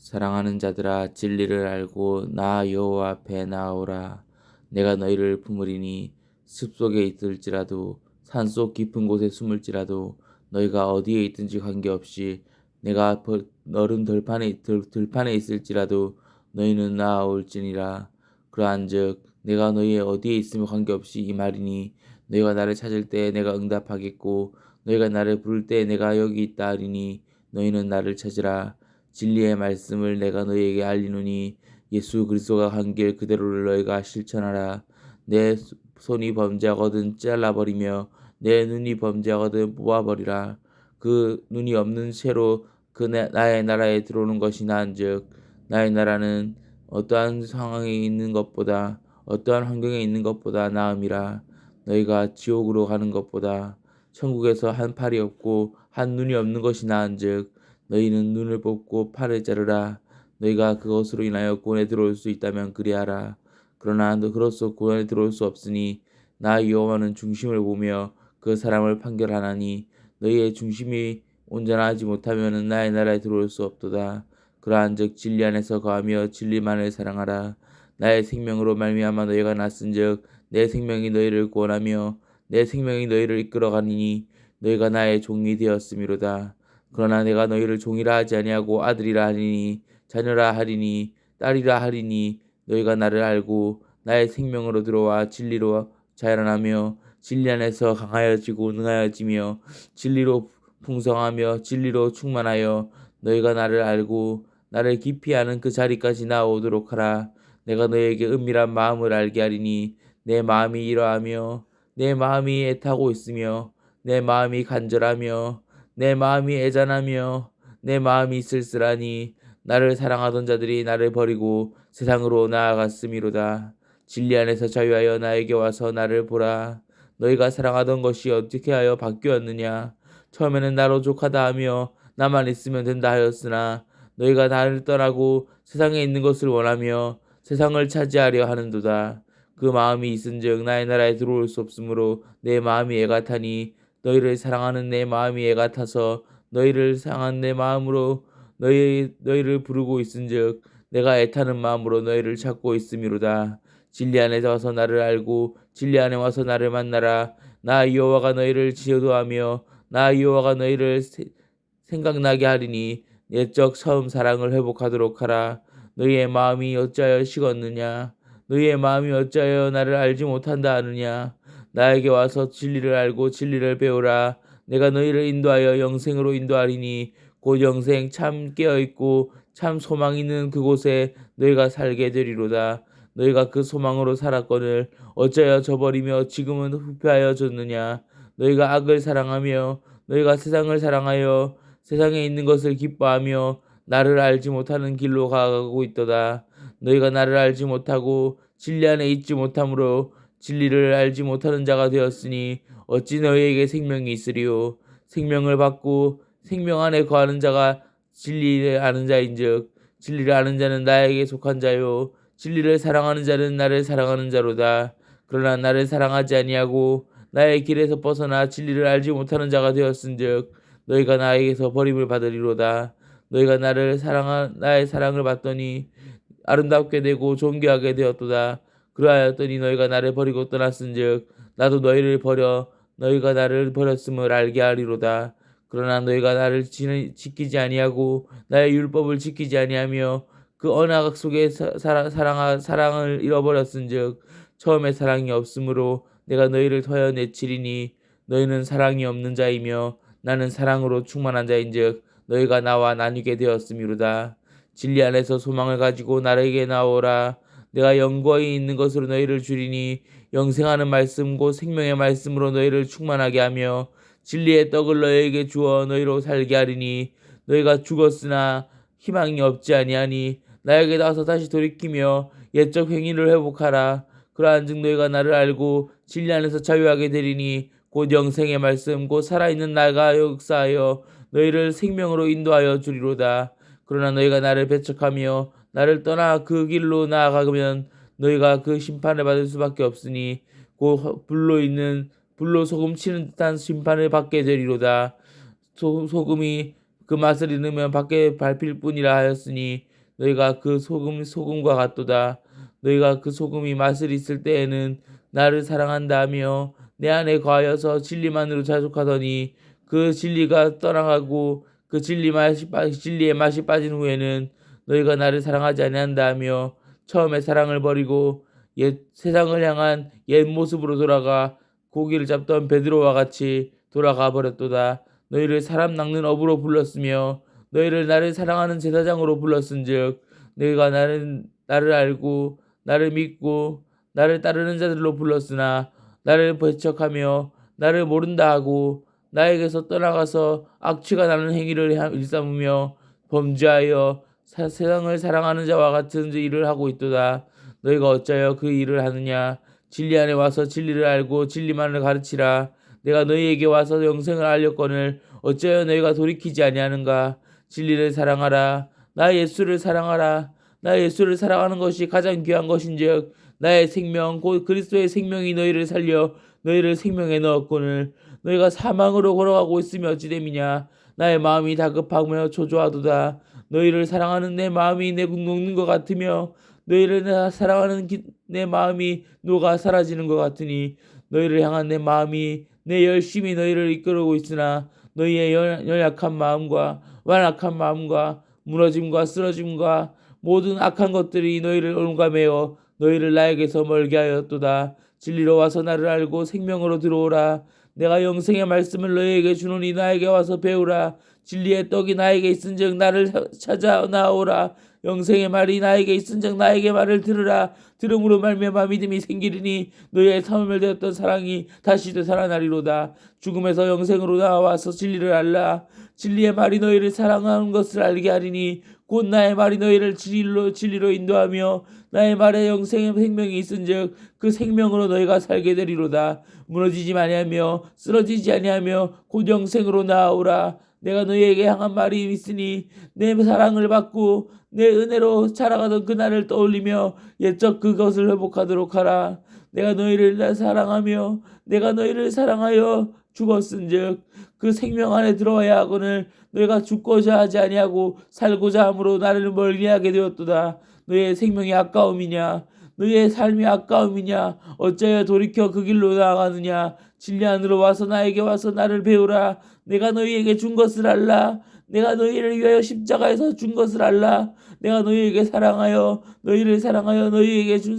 사랑하는 자들아 진리를 알고 나 여호와 앞에 나아오라. 내가 너희를 품으리니 습속에 있을지라도 산속 깊은 곳에 숨을지라도 너희가 어디에 있든지 관계없이 내가 너른 들판에 있을지라도 너희는 나아올지니라. 그러한즉 내가 너희 어디에 있으며 관계없이 이 말이니 너희가 나를 찾을 때 내가 응답하겠고 너희가 나를 부를 때 내가 여기 있다 하리니 너희는 나를 찾으라. 진리의 말씀을 내가 너희에게 알리노니 예수 그리스도가 간 길 그대로를 너희가 실천하라. 내 손이 범죄하거든 잘라버리며 내 눈이 범죄하거든 뽑아버리라. 그 눈이 없는 채로 나의 나라에 들어오는 것이 나은즉 나의 나라는 어떠한 상황에 있는 것보다 어떠한 환경에 있는 것보다 나음이라. 너희가 지옥으로 가는 것보다 천국에서 한 팔이 없고 한 눈이 없는 것이 나은즉 너희는 눈을 뽑고 팔을 자르라. 너희가 그것으로 인하여 구원에 들어올 수 있다면 그리하라. 그러나 너 그로써 구원에 들어올 수 없으니 나 여호와는 중심을 보며 그 사람을 판결하나니 너희의 중심이 온전하지 못하면 나의 나라에 들어올 수 없도다. 그러한즉 진리 안에서 거하며 진리만을 사랑하라. 나의 생명으로 말미암아 너희가 났은즉 내 생명이 너희를 구원하며 내 생명이 너희를 이끌어가니 너희가 나의 종이 되었음이로다. 그러나 내가 너희를 종이라 하지 아니하고 아들이라 하리니 자녀라 하리니 딸이라 하리니 너희가 나를 알고 나의 생명으로 들어와 진리로 자라나며 진리 안에서 강하여지고 능하여지며 진리로 풍성하며 진리로 충만하여 너희가 나를 알고 나를 깊이 아는 그 자리까지 나오도록 하라. 내가 너희에게 은밀한 마음을 알게 하리니 내 마음이 이러하며 내 마음이 애타고 있으며 내 마음이 간절하며 내 마음이 애잔하며 내 마음이 쓸쓸하니 나를 사랑하던 자들이 나를 버리고 세상으로 나아갔음이로다. 진리 안에서 자유하여 나에게 와서 나를 보라. 너희가 사랑하던 것이 어떻게 하여 바뀌었느냐. 처음에는 나로 족하다 하며 나만 있으면 된다 하였으나 너희가 나를 떠나고 세상에 있는 것을 원하며 세상을 차지하려 하는도다. 그 마음이 있은즉 나의 나라에 들어올 수 없으므로 내 마음이 애가 타니 너희를 사랑하는 내 마음이 애가 타서 너희를 사랑하는 내 마음으로 너희를 부르고 있은즉 내가 애타는 마음으로 너희를 찾고 있음이로다. 진리 안에 와서 나를 알고 진리 안에 와서 나를 만나라. 나 여호와가 너희를 지도하며 나 여호와가 너희를 생각나게 하리니 옛적 처음 사랑을 회복하도록 하라. 너희의 마음이 어찌하여 식었느냐. 너희의 마음이 어찌하여 나를 알지 못한다 하느냐. 나에게 와서 진리를 알고 진리를 배우라. 내가 너희를 인도하여 영생으로 인도하리니 곧 영생 참 깨어있고 참 소망 있는 그곳에 너희가 살게 되리로다. 너희가 그 소망으로 살았거늘 어찌하여 저버리며 지금은 후패하여 졌느냐. 너희가 악을 사랑하며 너희가 세상을 사랑하여 세상에 있는 것을 기뻐하며 나를 알지 못하는 길로 가고 있도다. 너희가 나를 알지 못하고 진리 안에 있지 못하므로 진리를 알지 못하는 자가 되었으니 어찌 너희에게 생명이 있으리요. 생명을 받고 생명 안에 거하는 자가 진리를 아는 자인즉 진리를 아는 자는 나에게 속한 자요 진리를 사랑하는 자는 나를 사랑하는 자로다. 그러나 나를 사랑하지 아니하고 나의 길에서 벗어나 진리를 알지 못하는 자가 되었은즉 너희가 나에게서 버림을 받으리로다. 너희가 나의 사랑을 받더니 아름답게 되고 존귀하게 되었도다. 그러하였더니 너희가 나를 버리고 떠났은즉 나도 너희를 버려 너희가 나를 버렸음을 알게 하리로다. 그러나 너희가 나를 지키지 아니하고 나의 율법을 지키지 아니하며 그 언약 속에 사랑을 잃어버렸은즉 처음에 사랑이 없으므로 내가 너희를 터여 내치리니 너희는 사랑이 없는 자이며 나는 사랑으로 충만한 자인즉 너희가 나와 나뉘게 되었음이로다. 진리 안에서 소망을 가지고 나에게 나오라. 내가 영광이 있는 것으로 너희를 주리니 영생하는 말씀 곧 생명의 말씀으로 너희를 충만하게 하며 진리의 떡을 너희에게 주어 너희로 살게 하리니 너희가 죽었으나 희망이 없지 아니하니 나에게 나와서 다시 돌이키며 옛적 행위를 회복하라. 그러한즉 너희가 나를 알고 진리 안에서 자유하게 되리니 곧 영생의 말씀 곧 살아있는 나가 역사하여 너희를 생명으로 인도하여 주리로다. 그러나 너희가 나를 배척하며 나를 떠나 그 길로 나아가면 너희가 그 심판을 받을 수밖에 없으니 곧 불로 소금 치는 듯한 심판을 받게 되리로다. 소금이 그 맛을 잃으면 밖에 밟힐 뿐이라 하였으니 너희가 그 소금과 같도다. 너희가 그 소금이 맛을 있을 때에는 나를 사랑한다 하며 내 안에 거하여서 진리만으로 자족하더니 그 진리가 떠나가고 그 진리의 맛이 빠진 후에는 너희가 나를 사랑하지 아니한다 하며 처음에 사랑을 버리고 세상을 향한 옛 모습으로 돌아가 고기를 잡던 베드로와 같이 돌아가 버렸도다. 너희를 사람 낚는 어부로 불렀으며 너희를 나를 사랑하는 제사장으로 불렀은즉 너희가 나를 알고 나를 믿고 나를 따르는 자들로 불렀으나 나를 배척하며 나를 모른다 하고 나에게서 떠나가서 악취가 나는 행위를 일삼으며 범죄하여 세상을 사랑하는 자와 같은 일을 하고 있도다. 너희가 어찌하여 그 일을 하느냐? 진리 안에 와서 진리를 알고 진리만을 가르치라. 내가 너희에게 와서 영생을 알렸거늘 어찌하여 너희가 돌이키지 아니하는가? 진리를 사랑하라. 나 예수를 사랑하라. 나 예수를 사랑하는 것이 가장 귀한 것인즉 나의 생명 곧 그리스도의 생명이 너희를 살려 너희를 생명에 넣었거늘 너희가 사망으로 걸어가고 있으며 어찌됨이냐? 나의 마음이 다급하며 초조하도다. 너희를 사랑하는 내 마음이 녹는 것 같으며 너희를 사랑하는 내 마음이 녹아 사라지는 것 같으니 너희를 향한 내 마음이 내 열심히 너희를 이끌고 있으나 너희의 연약한 마음과 완악한 마음과 무너짐과 쓰러짐과 모든 악한 것들이 너희를 올가매어 너희를 나에게서 멀게 하였도다. 진리로 와서 나를 알고 생명으로 들어오라. 내가 영생의 말씀을 너희에게 주노니 나에게 와서 배우라. 진리의 떡이 나에게 있은즉 나를 찾아 나오라. 영생의 말이 나에게 있은즉 나에게 말을 들으라. 들음으로 말미암아 믿음이 생기리니 너희의 사모되었던 사랑이 다시 되살아나리로다. 죽음에서 영생으로 나와서 진리를 알라. 진리의 말이 너희를 사랑하는 것을 알게 하리니 곧 나의 말이 너희를 진리로 인도하며 나의 말에 영생의 생명이 있은즉 그 생명으로 너희가 살게 되리로다. 무너지지 아니하며 쓰러지지 아니하며 곧 영생으로 나아오라. 내가 너희에게 향한 말이 있으니 내 사랑을 받고 내 은혜로 자라가던 그날을 떠올리며 옛적 그것을 회복하도록 하라. 내가 너희를 사랑하며 내가 너희를 사랑하여 죽었은즉 그 생명 안에 들어와야 하거늘 너희가 죽고자 하지 아니하고 살고자 함으로 나를 멀리하게 되었도다. 너희의 생명이 아까움이냐? 너희의 삶이 아까움이냐? 어찌하여 돌이켜 그 길로 나아가느냐? 진리 안으로 와서 나에게 와서 나를 배우라. 내가 너희에게 준 것을 알라. 내가 너희를 위하여 십자가에서 준 것을 알라. 내가 너희에게 사랑하여 너희를 사랑하여 너희에게 준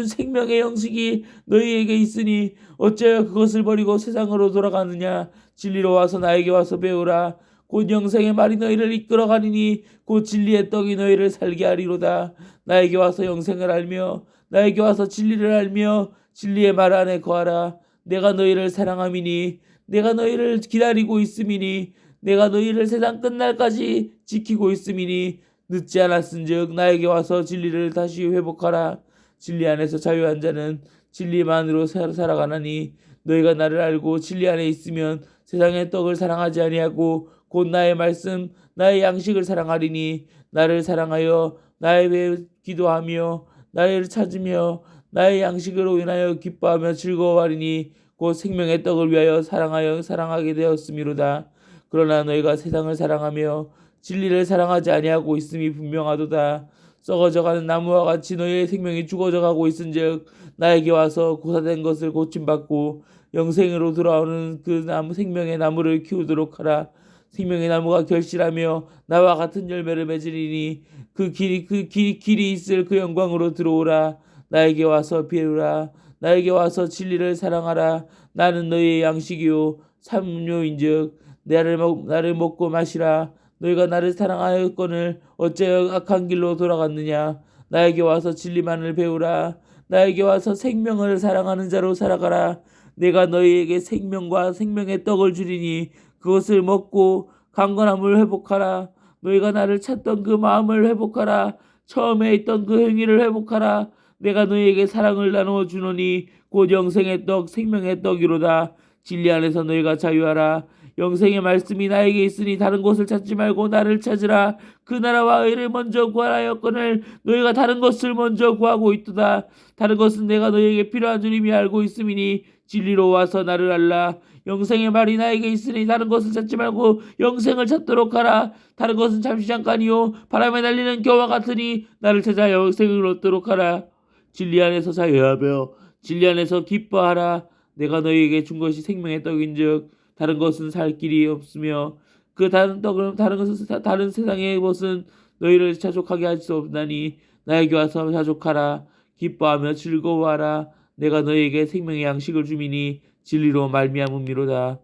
생명의 영식이 너희에게 있으니 어찌하여 그것을 버리고 세상으로 돌아가느냐? 진리로 와서 나에게 와서 배우라. 곧 영생의 말이 너희를 이끌어가리니 곧 진리의 떡이 너희를 살게 하리로다. 나에게 와서 영생을 알며 나에게 와서 진리를 알며 진리의 말 안에 거하라. 내가 너희를 사랑함이니 내가 너희를 기다리고 있음이니 내가 너희를 세상 끝날까지 지키고 있음이니 늦지 않았은즉 나에게 와서 진리를 다시 회복하라. 진리 안에서 자유한 자는 진리만으로 살아가나니 너희가 나를 알고 진리 안에 있으면 세상의 떡을 사랑하지 아니하고 곧 나의 말씀 나의 양식을 사랑하리니 나를 사랑하여 나의 배 기도하며 나를 찾으며 나의 양식으로 인하여 기뻐하며 즐거워하리니 곧 생명의 떡을 위하여 사랑하게 되었음이로다. 그러나 너희가 세상을 사랑하며 진리를 사랑하지 아니하고 있음이 분명하도다. 썩어져가는 나무와 같이 너희의 생명이 죽어져가고 있은즉 나에게 와서 고사된 것을 고침받고 영생으로 돌아오는 그 생명의 나무를 키우도록 하라. 생명의 나무가 결실하며 나와 같은 열매를 맺으리니 그 길이 있을 그 영광으로 들어오라. 나에게 와서 배우라. 나에게 와서 진리를 사랑하라. 나는 너희의 양식이요 삼료인즉 나를 먹고 마시라. 너희가 나를 사랑하였거늘 어찌하여 악한 길로 돌아갔느냐? 나에게 와서 진리만을 배우라. 나에게 와서 생명을 사랑하는 자로 살아가라. 내가 너희에게 생명과 생명의 떡을 주리니 그것을 먹고 강건함을 회복하라. 너희가 나를 찾던 그 마음을 회복하라. 처음에 있던 그 행위를 회복하라. 내가 너희에게 사랑을 나누어 주노니 곧 영생의 떡 생명의 떡이로다. 진리 안에서 너희가 자유하라. 영생의 말씀이 나에게 있으니 다른 곳을 찾지 말고 나를 찾으라. 그 나라와 의를 먼저 구하라 하였거늘 너희가 다른 것을 먼저 구하고 있도다. 다른 것은 내가 너희에게 필요한 줄 이미 알고 있음이니 진리로 와서 나를 알라. 영생의 말이 나에게 있으니 다른 것을 찾지 말고 영생을 찾도록 하라. 다른 것은 잠시 잠깐이요 바람에 날리는 겨와 같으니 나를 찾아 영생을 얻도록 하라. 진리 안에서 자유하며 진리 안에서 기뻐하라. 내가 너희에게 준 것이 생명의 떡인즉 다른 것은 살 길이 없으며 그 다른 떡은 다른 세상의 것은 너희를 자족하게 할 수 없나니 나에게 와서 자족하라. 기뻐하며 즐거워하라. 내가 너희에게 생명의 양식을 주미니 진리로 말미암음이로다.